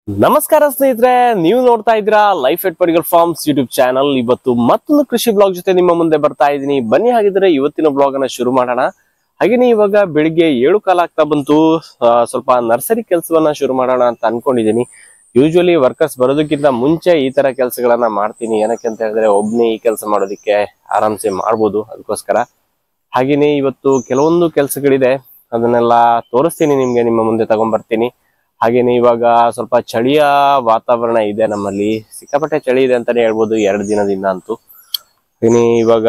ನಮಸ್ಕಾರ ಸ್ನೇಹಿತರೆ, ನೀವು ನೋಡ್ತಾ ಇದ್ದೀರಾ life at Padigal farms YouTube channel. ಇವತ್ತು ಮತ್ತೊಂದು ಕೃಷಿ ಬ್ಲಾಗ್ ಜೊತೆ ನಿಮ್ಮ ಮುಂದೆ ಬರ್ತಾ ಇದ್ದೀನಿ. ಬನ್ನಿ ಹಾಗಿದ್ರೆ ಇವತ್ತಿನ ಬ್ಲಾಗ್ ಅನ್ನ ಶುರು ಮಾಡೋಣ. ಹಾಗೇನೆ ಇವಾಗ ಬೆಳಿಗ್ಗೆ 7 ಕಾಲ ಆಗ್ತಾ ಬಂತು. ಸ್ವಲ್ಪ ನರ್ಸರಿ ಕೆಲಸವನ್ನ ಶುರು ಮಾಡೋಣ ಅಂತ ಅನ್ಕೊಂಡಿದ್ದೀನಿ. ಯೂಶುವಲಿ ವರ್ಕರ್ಸ್ ಬರೋದಕ್ಕಿಂತ ಮುಂಚೆ ಈ ತರ ಕೆಲಸಗಳನ್ನ ಮಾಡ್ತೀನಿ. ಏನಕ್ಕೆ ಅಂತ ಹೇಳಿದ್ರೆ ಒಬ್ನೇ ಈ ಕೆಲಸ ಮಾಡೋದಕ್ಕೆ ಆರಾಮ್ಸೆ ಮಾಡ್ಬೋದು, ಅದಕ್ಕೋಸ್ಕರ. ಹಾಗೇನೆ ಇವತ್ತು ಕೆಲವೊಂದು ಕೆಲಸಗಳಿದೆ, ಅದನ್ನೆಲ್ಲ ತೋರಿಸ್ತೀನಿ ನಿಮ್ಗೆ, ನಿಮ್ಮ ಮುಂದೆ ತಗೊಂಡ್ಬರ್ತೀನಿ. ಹಾಗೇನೆ ಇವಾಗ ಸ್ವಲ್ಪ ಚಳಿಯ ವಾತಾವರಣ ಇದೆ, ನಮ್ಮಲ್ಲಿ ಸಿಕ್ಕಾಪಟ್ಟೆ ಚಳಿ ಇದೆ ಅಂತಾನೆ ಹೇಳ್ಬೋದು 2 ದಿನದಿಂದ ಅಂತೂ. ಹಾಗೇನೆ ಇವಾಗ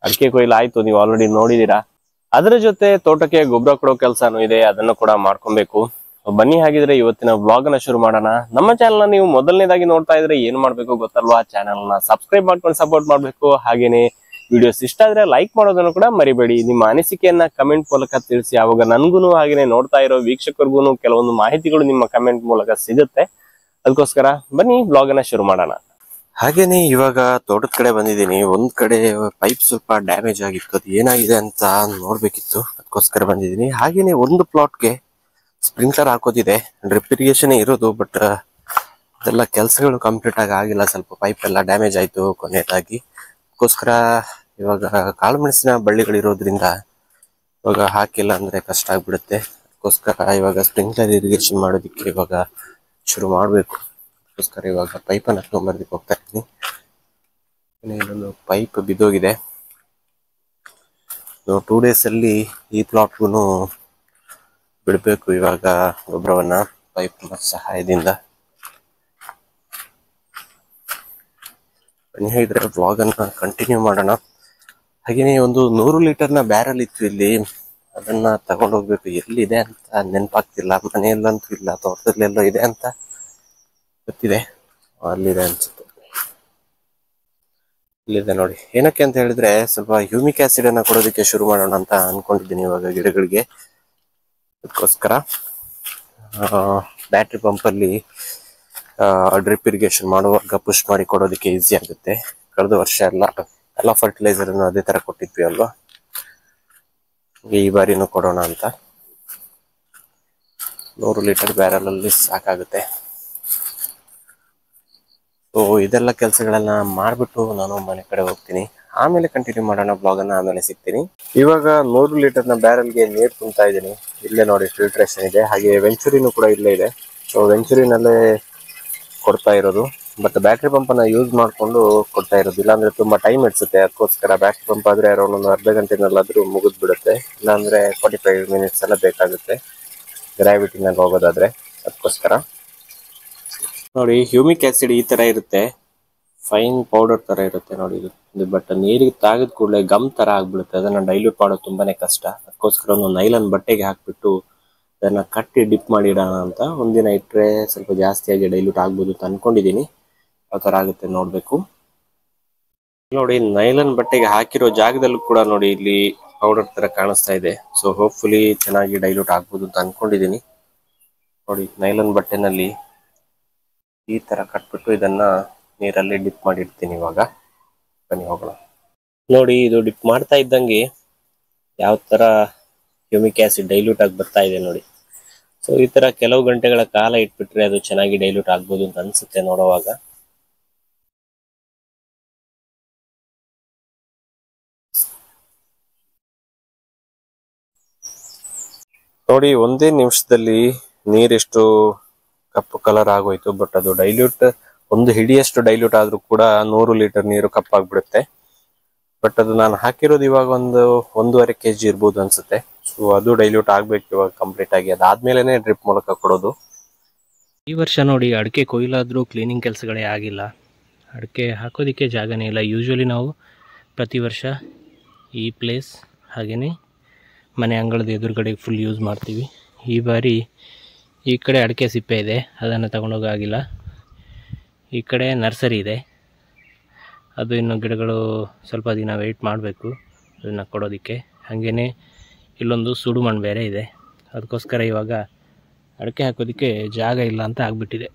ಅಡಿಕೆ ಕೊಯ್ಲು ಆಯ್ತು, ನೀವು ಆಲ್ರೆಡಿ ನೋಡಿದೀರಾ. ಅದರ ಜೊತೆ ತೋಟಕ್ಕೆ ಗೊಬ್ಬರ ಕೊಡೋ ಕೆಲಸನೂ ಇದೆ, ಅದನ್ನು ಕೂಡ ಮಾಡ್ಕೊಬೇಕು. ಬನ್ನಿ ಹಾಗಿದ್ರೆ ಇವತ್ತಿನ ವ್ಲಾಗ್ ಅನ್ನ ಶುರು ಮಾಡೋಣ. ನಮ್ಮ ಚಾನಲ್ ನೀವು ಮೊದಲನೇದಾಗಿ ನೋಡ್ತಾ ಇದ್ರೆ ಏನ್ ಮಾಡ್ಬೇಕು ಗೊತ್ತಲ್ವಾ? ಚಾನಲ್ ನ ಸಬ್ಸ್ಕ್ರೈಬ್ ಮಾಡ್ಕೊಂಡು ಸಪೋರ್ಟ್ ಮಾಡ್ಬೇಕು. ಹಾಗೇನೆ ವಿಡಿಯೋಸ್ ಇಷ್ಟ ಆದ್ರೆ ಲೈಕ್ ಮಾಡೋದನ್ನು ಕೂಡ ಮರಿಬೇಡಿ. ನಿಮ್ಮ ಅನಿಸಿಕೆಯನ್ನ ಕಮೆಂಟ್ ಮೂಲಕ ತಿಳಿಸಿ. ಅವಾಗ ನನ್ಗೂ ಹಾಗೇನೆ ನೋಡ್ತಾ ಇರೋ ವೀಕ್ಷಕರಿಗೂ ಕೆಲವೊಂದು ಮಾಹಿತಿಗಳು ನಿಮ್ಮ ಕಮೆಂಟ್ ಮೂಲಕ ಸಿಗುತ್ತೆ. ಅದಕ್ಕೋಸ್ಕರ ಬನ್ನಿ ಬ್ಲಾಗ್ ಅನ್ನ ಶುರು ಮಾಡೋಣ. ಹಾಗೇನೆ ಇವಾಗ ತೋಟದ ಕಡೆ ಬಂದಿದ್ದೀನಿ. ಒಂದ್ ಕಡೆ ಪೈಪ್ ಸ್ವಲ್ಪ ಡ್ಯಾಮೇಜ್ ಆಗಿತ್ತು, ಅದು ಏನಾಗಿದೆ ಅಂತ ನೋಡ್ಬೇಕಿತ್ತು, ಅದಕ್ಕೋಸ್ಕರ ಬಂದಿದ್ದೀನಿ. ಹಾಗೇನೆ ಒಂದು ಪ್ಲಾಟ್ಗೆ ಸ್ಪ್ರಿಂಕ್ಲರ್ ಹಾಕೋದಿದೆ, ಡ್ರಿಪ್ ಇರಿಗೇಷನ್ ಇರೋದು, ಬಟ್ ಅದೆಲ್ಲ ಕೆಲಸಗಳು ಕಂಪ್ಲೀಟ್ ಆಗಿ ಆಗಿಲ್ಲ. ಸ್ವಲ್ಪ ಪೈಪ್ ಎಲ್ಲ ಡ್ಯಾಮೇಜ್ ಆಯ್ತು ಕೊನೆಯದಾಗಿ. ಅದಕ್ಕೋಸ್ಕರ ಇವಾಗ ಕಾಳು ಮೆಣಸಿನ ಬಳ್ಳಿಗಳಿರೋದ್ರಿಂದ ಇವಾಗ ಹಾಕಿಲ್ಲ ಅಂದ್ರೆ ಕಷ್ಟ ಆಗ್ಬಿಡುತ್ತೆ. ಅದಕ್ಕೋಸ್ಕರ ಇವಾಗ ಸ್ಪ್ರಿಂಕ್ಲರ್ ಇರಿಗೇಷನ್ ಮಾಡೋದಿಕ್ಕೆ ಇವಾಗ ಶುರು ಮಾಡಬೇಕು. ಅದಕ್ಕೋಸ್ಕರ ಇವಾಗ ಪೈಪನ್ನು ಹಾಕೊಂಡ್ಬರ್ದಕ್ಕೆ ಹೋಗ್ತಾ ಇದ್ದೀನಿ. ಇನ್ನೊಂದು ಪೈಪ್ ಬಿದ್ದೋಗಿದೆ. 2 days ಅಲ್ಲಿ ಈ ಪ್ಲಾಟ್ಗೂ ಬಿಡಬೇಕು ಇವಾಗ ಗೊಬ್ಬರವನ್ನ ಪೈಪ್ ಸಹಾಯದಿಂದ. ಬನ್ನಿ ಹೇಳಿದ್ರೆ ವ್ಲಾಗ್ ಅನ್ನ ಕಂಟಿನ್ಯೂ ಮಾಡೋಣ. ಹಾಗೇನೆ ಒಂದು 100 ಲೀಟರ್ನ ಬ್ಯಾರಲ್ ಇತ್ತು ಇಲ್ಲಿ, ಅದನ್ನ ತಗೊಂಡು ಹೋಗ್ಬೇಕು. ಎಲ್ಲಿದೆ ಅಂತ ನೆನಪಾಗ್ತಿಲ್ಲ, ಮನೆಯಲ್ಲಂತೂ ಇಲ್ಲ, ತೋಟದಲ್ಲೆಲ್ಲೋ ಇದೆ ಅಂತ ಗೊತ್ತಿದೆ. ಅಲ್ಲಿದೆ ಅನ್ಸುತ್ತೆ, ಇಲ್ಲಿದೆ ನೋಡಿ. ಏನಕ್ಕೆ ಅಂತ ಹೇಳಿದ್ರೆ ಸ್ವಲ್ಪ ಹ್ಯೂಮಿಕ್ ಆಸಿಡ್ ಅನ್ನ ಕೊಡೋದಕ್ಕೆ ಶುರು ಮಾಡೋಣ ಅಂತ ಅನ್ಕೊಂಡಿದ್ದೀನಿ ಇವಾಗ ಗಿಡಗಳಿಗೆ. ಅದಕ್ಕೋಸ್ಕರ ಬ್ಯಾಟ್ರಿ ಪಂಪಲ್ಲಿ ಡ್ರಿಪ್ ಇರಿಗೇಷನ್ ಮಾಡುವಾಗ ಪುಷ್ ಮಾಡಿ ಕೊಡೋದಕ್ಕೆ ಈಸಿ ಆಗುತ್ತೆ. ಕಳೆದ ವರ್ಷ ಎಲ್ಲ ಫರ್ಟಿಲೈಸರ್ ಅನ್ನು ಅದೇ ತರ ಕೊಟ್ಟಿದ್ವಿ ಅಲ್ವಾ, ಈ ಬಾರಿನೂ ಕೊಡೋಣ ಅಂತ. 100 ಲೀಟರ್ ಬ್ಯಾರಲ್ ಅಲ್ಲಿ ಸಾಕಾಗುತ್ತೆ. ಸೊ ಇದೆಲ್ಲ ಕೆಲಸಗಳನ್ನ ಮಾಡ್ಬಿಟ್ಟು ನಾನು ಮನೆ ಕಡೆ ಹೋಗ್ತೀನಿ, ಆಮೇಲೆ ಕಂಟಿನ್ಯೂ ಮಾಡೋಣ ಬ್ಲಾಗ್ ಅನ್ನ, ಆಮೇಲೆ ಸಿಗ್ತೀನಿ. ಇವಾಗ 100 ಲೀಟರ್ನ ಬ್ಯಾರಲ್ಗೆ ನೀರು ತುಂಬ್ತಾ ಇದ್ದೀನಿ. ಇಲ್ಲೇ ನೋಡಿ ಫಿಲ್ಟ್ರೇಷನ್ ಇದೆ, ಹಾಗೆ ವೆಂಚುರಿನೂ ಕೂಡ ಇಲ್ಲೇ ಇದೆ. ಸೊ ವೆಂಚುರಿನಲ್ಲೇ ಕೊಡ್ತಾ ಇರೋದು, ಬಟ್ ಬ್ಯಾಟ್ರಿ ಪಂಪ್ ಅನ್ನ ಯೂಸ್ ಮಾಡ್ಕೊಂಡು ಕೊಡ್ತಾ ಇರೋದು. ಇಲ್ಲಾಂದ್ರೆ ತುಂಬಾ ಟೈಮ್ ಇಡ್ಸುತ್ತೆ. ಅದಕ್ಕೋಸ್ಕರ ಬ್ಯಾಟ್ರಿ ಪಂಪ್ ಆದ್ರೆ ಅರೌಂಡ್ ಒಂದು ಅರ್ಧ ಗಂಟೆನಲ್ಲಾದ್ರೂ ಮುಗಿದ್ ಬಿಡುತ್ತೆ. ಇಲ್ಲಾಂದ್ರೆ 45 ಮಿನಿಟ್ಸ್ ಎಲ್ಲ ಬೇಕಾಗುತ್ತೆ ಗ್ರಾವಿಟಿನಲ್ಲಿ ಹೋಗೋದಾದ್ರೆ. ಅದಕ್ಕೋಸ್ಕರ ನೋಡಿ, ಹ್ಯೂಮಿಕ್ ಆಸಿಡ್ ಈ ತರ ಇರುತ್ತೆ, ಫೈನ್ ಪೌಡರ್ ತರ ಇರುತ್ತೆ ನೋಡಿ ಇದು. ಬಟ್ ನೀರಿಗೆ ತಾಗಿದ ಕೂಡಲೇ ಗಮ್ ತರ ಆಗ್ಬಿಡುತ್ತೆ. ಅದನ್ನ ಡೈಲ್ಯೂಟ್ ಮಾಡೋದು ತುಂಬಾನೇ ಕಷ್ಟ. ಅದಕ್ಕೋಸ್ಕರ ಒಂದು ನೈಲನ್ ಬಟ್ಟೆಗೆ ಹಾಕ್ಬಿಟ್ಟು ಅದನ್ನ ಕಟ್ಟಿ ಡಿಪ್ ಮಾಡಿ ಇಡೋಣ ಅಂತ. ಒಂದಿನ ಇಟ್ಟರೆ ಸ್ವಲ್ಪ ಜಾಸ್ತಿಯಾಗಿ ಡೈಲ್ಯೂಟ್ ಆಗ್ಬೋದು ಅಂತ ಅನ್ಕೊಂಡಿದೀನಿ. ಯಾವ ತರ ಆಗುತ್ತೆ ನೋಡ್ಬೇಕು. ನೋಡಿ, ನೈಲನ್ ಬಟ್ಟೆಗೆ ಹಾಕಿರೋ ಜಾಗದಲ್ಲೂ ಕೂಡ ನೋಡಿ ಇಲ್ಲಿ ಪೌಡರ್ ತರ ಕಾಣಿಸ್ತಾ ಇದೆ. ಸೊ ಹೋಪ್ಫುಲಿ ಚೆನ್ನಾಗಿ ಡೈಲ್ಯೂಟ್ ಆಗ್ಬೋದು ಅಂತ ಅನ್ಕೊಂಡಿದೀನಿ. ನೋಡಿ, ನೈಲನ್ ಬಟ್ಟೆನಲ್ಲಿ ಈ ತರ ಕಟ್ಬಿಟ್ಟು ಇದನ್ನ ನೀರಲ್ಲಿ ಡಿಪ್ ಮಾಡಿ ಇಡ್ತೀನಿ ಇವಾಗ. ಬನ್ನಿ ಹೋಗೋಣ. ನೋಡಿ, ಇದು ಡಿಪ್ ಮಾಡ್ತಾ ಇದ್ದಂಗೆ ಯಾವ ತರ ಹ್ಯೂಮಿಕ್ ಆಸಿಡ್ ಡೈಲ್ಯೂಟ್ ಆಗಿ ಬರ್ತಾ ಇದೆ ನೋಡಿ. ಸೊ ಈ ತರ ಕೆಲವು ಗಂಟೆಗಳ ಕಾಲ ಇಟ್ಬಿಟ್ರೆ ಅದು ಚೆನ್ನಾಗಿ ಡೈಲ್ಯೂಟ್ ಆಗ್ಬೋದು ಅಂತ ಅನ್ಸುತ್ತೆ ನೋಡುವಾಗ. ನೋಡಿ, ಒಂದೇ ನಿಮಿಷದಲ್ಲಿ ನೀರೆಷ್ಟು ಕಪ್ಪು ಕಲರ್ ಆಗೋಯ್ತು. ಬಟ್ ಅದು ಡೈಲ್ಯೂಟ್, ಒಂದು ಹಿಡಿಯಷ್ಟು ಡೈಲ್ಯೂಟ್ ಆದ್ರೂ ಕೂಡ 100 ಲೀಟರ್ ನೀರು ಕಪ್ಪಾಗ್ಬಿಡುತ್ತೆ. ಬಟ್ ಅದು ನಾನು ಹಾಕಿರೋದು ಇವಾಗ ಒಂದು 1.5 kg ಇರ್ಬೋದು ಅನ್ಸುತ್ತೆ. ಸೊ ಅದು ಡೈಲ್ಯೂಟ್ ಆಗ್ಬೇಕು ಇವಾಗ ಕಂಪ್ಲೀಟ್ ಆಗಿ. ಅದಾದ್ಮೇಲೆ ಡ್ರಿಪ್ ಮೂಲಕ ಕೊಡೋದು. ಈ ವರ್ಷ ನೋಡಿ, ಅಡಿಕೆ ಕೊಯ್ಲಾದ್ರೂ ಕ್ಲೀನಿಂಗ್ ಕೆಲಸಗಳೇ ಆಗಿಲ್ಲ. ಅಡಿಕೆ ಹಾಕೋದಿಕ್ಕೆ ಜಾಗನೇ ಇಲ್ಲ. ಯೂಶ್ವಲಿ ನಾವು ಪ್ರತಿ ವರ್ಷ ಈ ಪ್ಲೇಸ್ ಹಾಗೆಯೇ ಮನೆ ಅಂಗಳದ ಎದುರುಗಡೆ ಫುಲ್ ಯೂಸ್ ಮಾಡ್ತೀವಿ. ಈ ಬಾರಿ ಈ ಕಡೆ ಅಡಿಕೆ ಸಿಪ್ಪೆ ಇದೆ, ಅದನ್ನು ತಗೊಂಡೋಗಾಗಿಲ್ಲ. ಈ ಕಡೆ ನರ್ಸರಿ ಇದೆ, ಅದು ಇನ್ನು ಗಿಡಗಳು ಸ್ವಲ್ಪ ದಿನ ವೆಯ್ಟ್ ಮಾಡಬೇಕು ಅದನ್ನು ಕೊಡೋದಕ್ಕೆ. ಹಾಗೆಯೇ ಇಲ್ಲೊಂದು ಸುಡು ಮಣ್ಣು ಬೇರೆ ಇದೆ. ಅದಕ್ಕೋಸ್ಕರ ಇವಾಗ ಅಡಿಕೆ ಹಾಕೋದಕ್ಕೆ ಜಾಗ ಇಲ್ಲ ಅಂತ ಆಗಿಬಿಟ್ಟಿದೆ.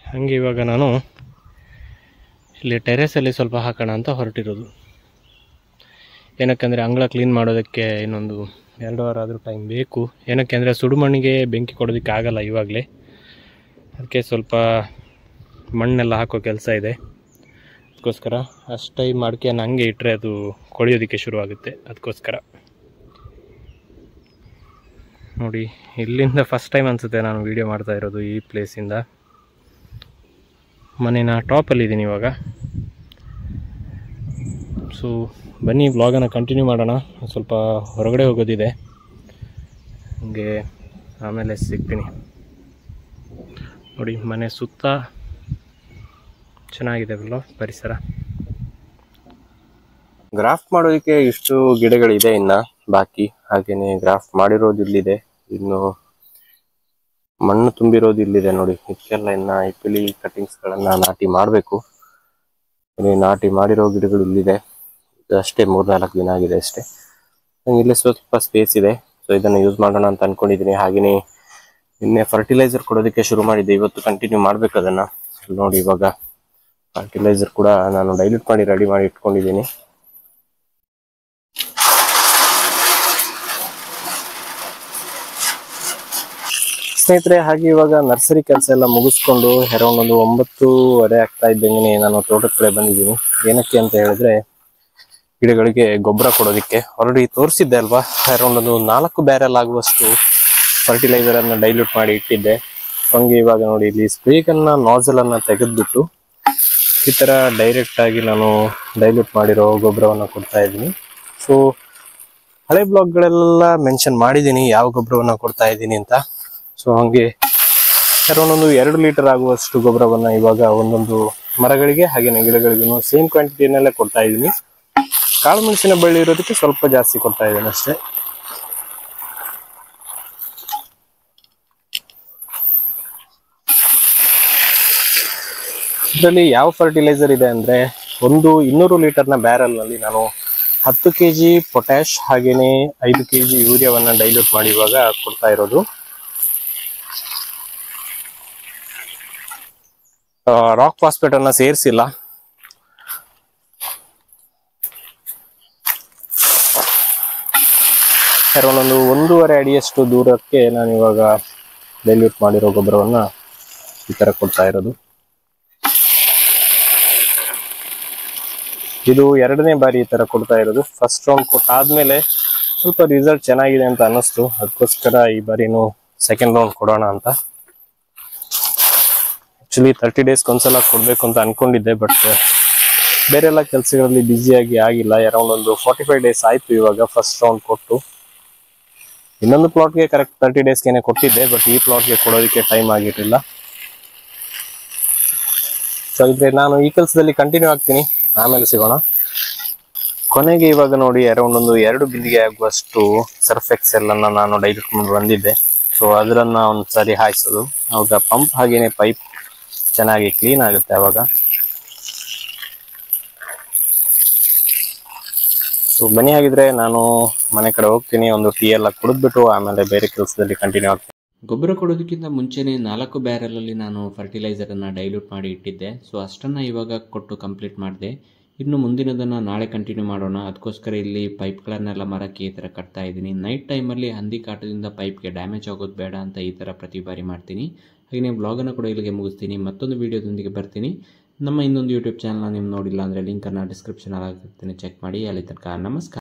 ಹಾಗೆ ಇವಾಗ ನಾನು ಇಲ್ಲಿ ಟೆರೆಸಲ್ಲಿ ಸ್ವಲ್ಪ ಹಾಕೋಣ ಅಂತ ಹೊರಟಿರೋದು. ಏನಕ್ಕೆಂದರೆ ಅಂಗಳ ಕ್ಲೀನ್ ಮಾಡೋದಕ್ಕೆ ಇನ್ನೊಂದು 2 ವಾರ ಆದರೂ ಟೈಮ್ ಬೇಕು. ಏನಕ್ಕೆ ಅಂದರೆ ಸುಡುಮಣ್ಣಿಗೆ ಬೆಂಕಿ ಕೊಡೋದಕ್ಕೆ ಆಗಲ್ಲ ಇವಾಗಲೇ. ಅದಕ್ಕೆ ಸ್ವಲ್ಪ ಮಣ್ಣೆಲ್ಲ ಹಾಕೋ ಕೆಲಸ ಇದೆ. ಅದಕ್ಕೋಸ್ಕರ ಅಷ್ಟು ಟೈಮ್ ಅಡಿಕೆಯನ್ನು ಹಂಗೆ ಇಟ್ಟರೆ ಅದು ಕೊಳೆಯೋದಕ್ಕೆ ಶುರುವಾಗುತ್ತೆ. ಅದಕ್ಕೋಸ್ಕರ ನೋಡಿ, ಇಲ್ಲಿಂದ ಫಸ್ಟ್ ಟೈಮ್ ಅನಿಸುತ್ತೆ ನಾನು ವೀಡಿಯೋ ಮಾಡ್ತಾ ಇರೋದು. ಈ ಪ್ಲೇಸಿಂದ ಮನೇನ ಟಾಪಲ್ಲಿದ್ದೀನಿ ಇವಾಗ. ಸೊ ಬನ್ನಿ ವ್ಲಾಗನ್ನು ಕಂಟಿನ್ಯೂ ಮಾಡೋಣ. ಸ್ವಲ್ಪ ಹೊರಗಡೆ ಹೋಗೋದಿದೆ, ಹಂಗೆ ಆಮೇಲೆ ಸಿಗ್ತೀನಿ. ನೋಡಿ, ಮನೆ ಸುತ್ತ ಚೆನ್ನಾಗಿದೆ ಅಲ್ಲ ಪರಿಸರ. ಗ್ರಾಫ್ಟ್ ಮಾಡೋದಕ್ಕೆ ಇಷ್ಟು ಗಿಡಗಳಿದೆ, ಇನ್ನು ಬಾಕಿ ಹಾಗೇನೆ ಗ್ರಾಫ್ಟ್ ಮಾಡಿರೋದು ಇಲ್ಲಿದೆ. ಇನ್ನು ಮಣ್ಣು ತುಂಬಿರೋದು ಇಲ್ಲಿದೆ ನೋಡಿ. ಇದಕ್ಕೆಲ್ಲ ಇನ್ನು ಇಪಿಲಿ ಕಟಿಂಗ್ಸ್ಗಳನ್ನು ನಾಟಿ ಮಾಡಬೇಕು. ನಾಟಿ ಮಾಡಿರೋ ಗಿಡಗಳು ಇಲ್ಲಿದೆ. ಅಷ್ಟೇ 3-4 ದಿನ ಆಗಿದೆ ಅಷ್ಟೇ. ಇಲ್ಲಿ ಸ್ವಲ್ಪ ಸ್ಪೇಸ್ ಇದೆ, ಸೊ ಇದನ್ನು ಯೂಸ್ ಮಾಡೋಣ ಅಂತ ಅನ್ಕೊಂಡಿದ್ದೀನಿ. ಹಾಗೆಯೇ ನಿನ್ನೆ ಫರ್ಟಿಲೈಸರ್ ಕೊಡೋದಕ್ಕೆ ಶುರು ಮಾಡಿದ್ದೆ, ಇವತ್ತು ಕಂಟಿನ್ಯೂ ಮಾಡ್ಬೇಕು ಅದನ್ನು. ನೋಡಿ, ಇವಾಗ ಫರ್ಟಿಲೈಸರ್ ಕೂಡ ನಾನು ಡೈಲ್ಯೂಟ್ ಮಾಡಿ ರೆಡಿ ಮಾಡಿ ಇಟ್ಕೊಂಡಿದ್ದೀನಿ. ಸ್ನೇಹಿತರೆ, ಹಾಗೆ ಇವಾಗ ನರ್ಸರಿ ಕೆಲಸ ಎಲ್ಲ ಮುಗಿಸ್ಕೊಂಡು ಅರೌಂಡ್ ಒಂದು 9:30 ಆಗ್ತಾ ಇದ್ದಂಗೆ ನಾನು ತೋಟದ ಕಡೆ ಬಂದಿದ್ದೀನಿ. ಏನಕ್ಕೆ ಅಂತ ಹೇಳಿದ್ರೆ, ಗಿಡಗಳಿಗೆ ಗೊಬ್ಬರ ಕೊಡೋದಕ್ಕೆ. ಆಲ್ರೆಡಿ ತೋರಿಸಿದ್ದೆ ಅಲ್ವಾ, ಅರೌಂಡ್ ಒಂದು 4 ಬ್ಯಾರೆಲ್ ಆಗುವಷ್ಟು ಫರ್ಟಿಲೈಸರ್ ಅನ್ನ ಡೈಲ್ಯೂಟ್ ಮಾಡಿ ಇಟ್ಟಿದ್ದೆ. ಹಂಗೆ ಇವಾಗ ನೋಡಿ, ಇಲ್ಲಿ ಸ್ಪ್ರೇಗನ್ನ ನಾಸಲ್ ಅನ್ನ ತೆಗೆದ್ಬಿಟ್ಟು ಈ ತರ ಡೈರೆಕ್ಟ್ ಆಗಿ ನಾನು ಡೈಲ್ಯೂಟ್ ಮಾಡಿರೋ ಗೊಬ್ಬರವನ್ನ ಕೊಡ್ತಾ ಇದ್ದೀನಿ. ಸೊ ಹಳೆ ಬ್ಲಾಗ್ಗಳೆಲ್ಲ ಮೆನ್ಷನ್ ಮಾಡಿದ್ದೀನಿ ಯಾವ ಗೊಬ್ಬರವನ್ನ ಕೊಡ್ತಾ ಇದ್ದೀನಿ ಅಂತ. ಸೊ ಹಂಗೆ ಅರೌಂಡ್ ಒಂದು 2 ಲೀಟರ್ ಆಗುವಷ್ಟು ಗೊಬ್ಬರವನ್ನ ಇವಾಗ ಒಂದೊಂದು ಮರಗಳಿಗೆ ಹಾಗೇನೆ ಗಿಡಗಳಿಗೂ ಸೇಮ್ ಕ್ವಾಂಟಿಟಿನಲ್ಲೇ ಕೊಡ್ತಾ ಇದ್ದೀನಿ. ಕಾಳು ಮೆಣಸಿನ ಬಳ್ಳಿ ಇರೋದಕ್ಕೆ ಸ್ವಲ್ಪ ಜಾಸ್ತಿ ಕೊಡ್ತಾ ಇದ್ದೀನಿ ಅಷ್ಟೇ. ಇದರಲ್ಲಿ ಯಾವ ಫರ್ಟಿಲೈಸರ್ ಇದೆ ಅಂದ್ರೆ, ಒಂದು 200 ಲೀಟರ್ನ ಬ್ಯಾರಲ್ ನಲ್ಲಿ ನಾನು 10 kg ಪೊಟ್ಯಾಶ್ ಹಾಗೇನೆ 5 kg ಯೂರಿಯಾವನ್ನ ಡೈಲ್ಯೂಟ್ ಮಾಡಿ ಇವಾಗ ಕೊಡ್ತಾ ಇರೋದು. ರಾಕ್ ಫಾಸ್ಫೇಟ್ ಅನ್ನ ಸೇರಿಸಿಲ್ಲ. ಅರೌಂಡ್ ಒಂದು 1.5 ಅಡಿಯಷ್ಟು ದೂರಕ್ಕೆ ನಾನು ಇವಾಗ ಡೈಲ್ಯೂಟ್ ಮಾಡಿರೋ ಗೊಬ್ಬರವನ್ನ ಈ ತರ ಕೊಡ್ತಾ ಇರೋದು. ಇದು 2ನೇ ಬಾರಿ ಈ ತರ ಕೊಡ್ತಾ ಇರೋದು. ಫಸ್ಟ್ ರೌಂಡ್ ಕೊಟ್ಟಾದ್ಮೇಲೆ ಸ್ವಲ್ಪ ರಿಸಲ್ಟ್ ಚೆನ್ನಾಗಿದೆ ಅಂತ ಅನ್ನಿಸ್ತು. ಅದಕ್ಕೋಸ್ಕರ ಈ ಬಾರಿನೂ ಸೆಕೆಂಡ್ ರೌಂಡ್ ಕೊಡೋಣ ಅಂತ. ಆಕ್ಚುಲಿ 30 ಡೇಸ್ಗೆ ಒಂದ್ಸಲ ಕೊಡ್ಬೇಕು ಅಂತ ಅನ್ಕೊಂಡಿದ್ದೆ, ಬಟ್ ಬೇರೆಲ್ಲ ಕೆಲಸಗಳಲ್ಲಿ ಬ್ಯುಸಿಯಾಗಿ ಆಗಿಲ್ಲ. ಅರೌಂಡ್ ಒಂದು 45 ಡೇಸ್ ಆಯ್ತು ಇವಾಗ ಫಸ್ಟ್ ರೌಂಡ್ ಕೊಟ್ಟು. ಇನ್ನೊಂದು ಪ್ಲಾಟ್ಗೆ ಕರೆಕ್ಟ್ 30 ಡೇಸ್ಗೆ ಕೊಟ್ಟಿದ್ದೆ, ಬಟ್ ಈ ಪ್ಲಾಟ್ಗೆ ಕೊಡೋದಕ್ಕೆ ಟೈಮ್ ಆಗಿರಲಿಲ್ಲ. ಸೊ ಇದ್ರೆ ನಾನು ಈ ಕೆಲಸದಲ್ಲಿ ಕಂಟಿನ್ಯೂ ಆಗ್ತೀನಿ, ಆಮೇಲೆ ಸಿಗೋಣ. ಕೊನೆಗೆ ಇವಾಗ ನೋಡಿ, ಅರೌಂಡ್ ಒಂದು 2 ಬಿಂದಿಗೆ ಆಗುವಷ್ಟು ಸರ್ಫ್ ಎಕ್ಸೆಲ್ ಅನ್ನ ನಾನು ಡೈಲ್ಯೂಟ್ ಮಾಡಿ ಬಂದಿದ್ದೆ. ಸೊ ಅದನ್ನ ಒಂದ್ಸರಿ ಹಾಯಿಸೋದು, ಅವಾಗ ಪಂಪ್ ಹಾಗೇನೆ ಪೈಪ್ ಚೆನ್ನಾಗಿ ಕ್ಲೀನ್ ಆಗುತ್ತೆ ಅವಾಗ. ಸೊ ಬನ್ನಿ, ಆಗಿದ್ರೆ ನಾನು ಮನೆ ಕಡೆ ಹೋಗ್ತೀನಿ. ಒಂದು ಟೀ ಎಲ್ಲ ಕುಡಿದ್ಬಿಟ್ಟು ಆಮೇಲೆ ಬೇರೆ ಕೆಲಸದಲ್ಲಿ ಕಂಟಿನ್ಯೂ ಆಗ್ತೀನಿ. ಗೊಬ್ಬರ ಕೊಡೋದಕ್ಕಿಂತ ಮುಂಚೆನೇ 4 ಬ್ಯಾರಲಲ್ಲಿ ನಾನು ಫರ್ಟಿಲೈಸರನ್ನು ಡೈಲ್ಯೂಟ್ ಮಾಡಿ ಇಟ್ಟಿದ್ದೆ. ಸೊ ಅಷ್ಟನ್ನು ಇವಾಗ ಕೊಟ್ಟು ಕಂಪ್ಲೀಟ್ ಮಾಡಿದೆ. ಇನ್ನು ಮುಂದಿನದನ್ನು ನಾಳೆ ಕಂಟಿನ್ಯೂ ಮಾಡೋಣ. ಅದಕ್ಕೋಸ್ಕರ ಇಲ್ಲಿ ಪೈಪ್ಗಳನ್ನೆಲ್ಲ ಮರಕ್ಕೆ ಈ ಥರ ಕಟ್ತಾ ಇದ್ದೀನಿ. ನೈಟ್ ಟೈಮಲ್ಲಿ ಹಂದಿ ಕಾಟದಿಂದ ಪೈಪ್ಗೆ ಡ್ಯಾಮೇಜ್ ಆಗೋದು ಬೇಡ ಅಂತ ಈ ಥರ ಪ್ರತಿ ಬಾರಿ ಮಾಡ್ತೀನಿ. ಹಾಗೆಯೇ ಬ್ಲಾಗನ್ನು ಕೂಡ ಇಲ್ಲಿಗೆ ಮುಗಿಸ್ತೀನಿ. ಮತ್ತೊಂದು ವೀಡಿಯೋದೊಂದಿಗೆ ಬರ್ತೀನಿ. ನಮ್ಮ ಇನ್ನೊಂದು ಯೂಟ್ಯೂಬ್ ಚಾನಲ್ನ ನೀವು ನೋಡಿಲ್ಲ ಅಂದರೆ ಲಿಂಕನ್ನು ಡಿಸ್ಕ್ರಿಪ್ಷನಲ್ಲಿ ಹಾಕಿರ್ತೀನಿ, ಚೆಕ್ ಮಾಡಿ. ಅಲ್ಲಿ ತನಕ ನಮಸ್ಕಾರ.